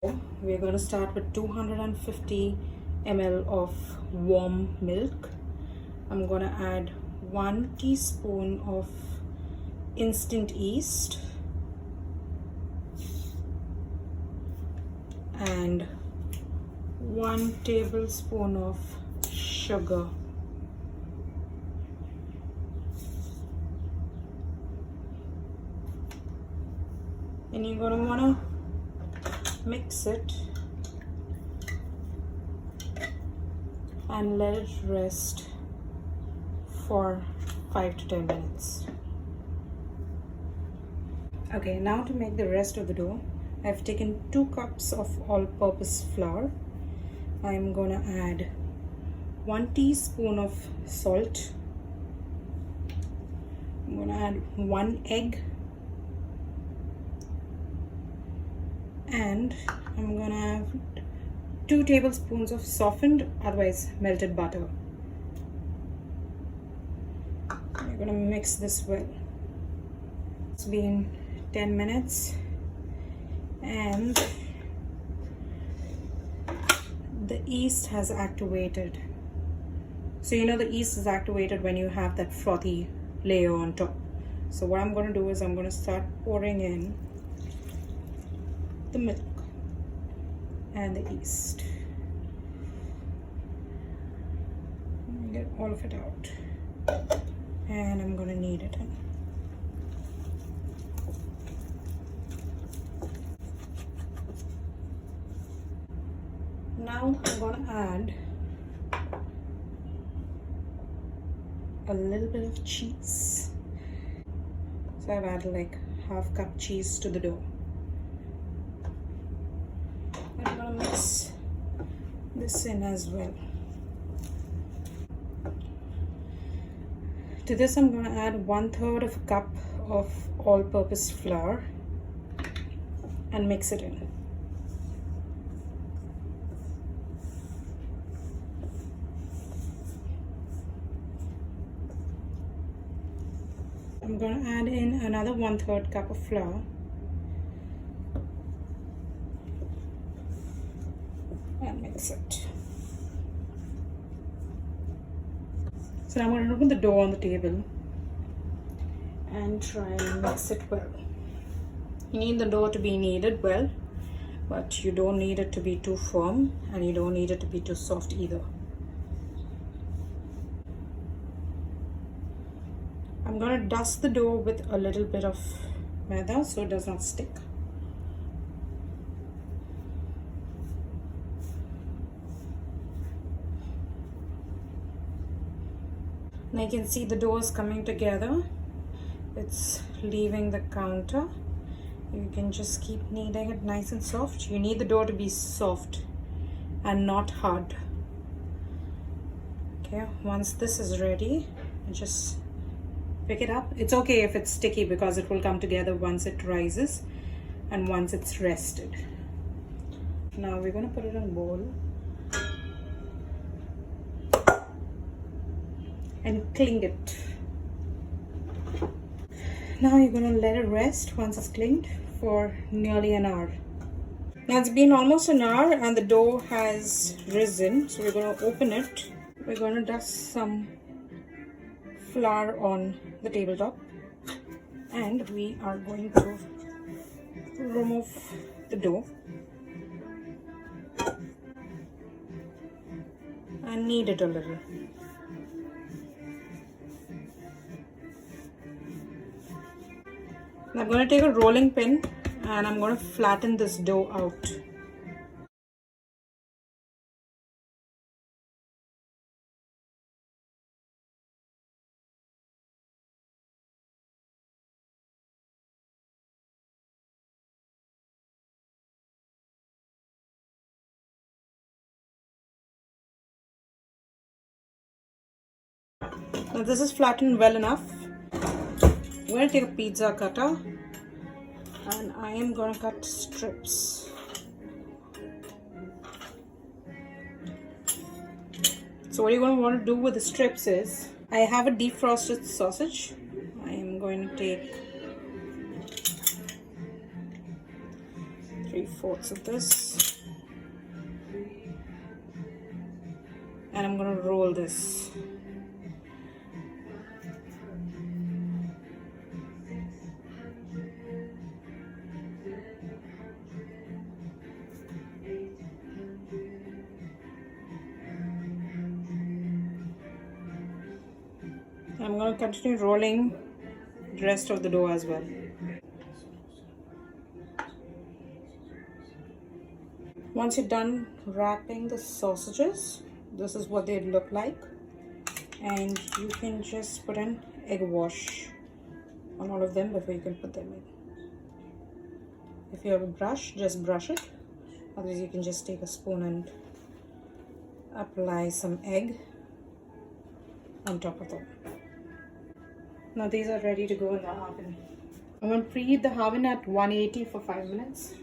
We're going to start with 250 ml of warm milk. I'm going to add 1 teaspoon of instant yeast and 1 tablespoon of sugar. And you're going to want to mix it and let it rest for 5 to 10 minutes. Okay, now to make the rest of the dough, I've taken 2 cups of all-purpose flour. I'm gonna add 1 teaspoon of salt. I'm gonna add 1 egg, and I'm gonna have 2 tablespoons of softened, otherwise melted butter. I'm gonna mix this well. It's been 10 minutes and the yeast has activated. So you know the yeast is activated when you have that frothy layer on top. So what I'm going to do is I'm going to start pouring in the milk and the yeast. Get all of it out, and I'm going to knead it in. Now I'm going to add a little bit of cheese. So I've added like half cup cheese to the dough. I'm going to mix this in as well. To this I'm going to add 1/3 of a cup of all-purpose flour and mix it in. I'm going to add in another 1/3 cup of flour and mix it. So now I'm going to open the dough on the table and try and mix it well. You need the dough to be kneaded well, but you don't need it to be too firm and you don't need it to be too soft either. I'm going to dust the dough with a little bit of maida so it does not stick. Now you can see the dough is coming together. It's leaving the counter. You can just keep kneading it nice and soft. You need the dough to be soft and not hard. Okay, once this is ready, just pick it up. It's okay if it's sticky because it will come together once it rises and once it's rested. Now we're going to put it in a bowl and cling it. Now you're going to let it rest once it's clinged for nearly an hour. Now it's been almost an hour and the dough has risen, so we're going to open it. We're going to dust some flour on the tabletop and we are going to remove the dough and knead it a little. Now I'm going to take a rolling pin and I'm going to flatten this dough out. Now this is flattened well enough. I'm going to take a pizza cutter and I am going to cut strips. So what you're going to want to do with the strips is, I have a defrosted sausage. I am going to take 3 3/4 of this. And I'm going to roll this. I'm going to continue rolling the rest of the dough as well. Once you're done wrapping the sausages, this is what they look like, and you can just put an egg wash on all of them before you can put them in. If you have a brush, just brush it. Otherwise you can just take a spoon and apply some egg on top of them. Now these are ready to go in the oven. I'm going to preheat the oven at 180 for 5 minutes.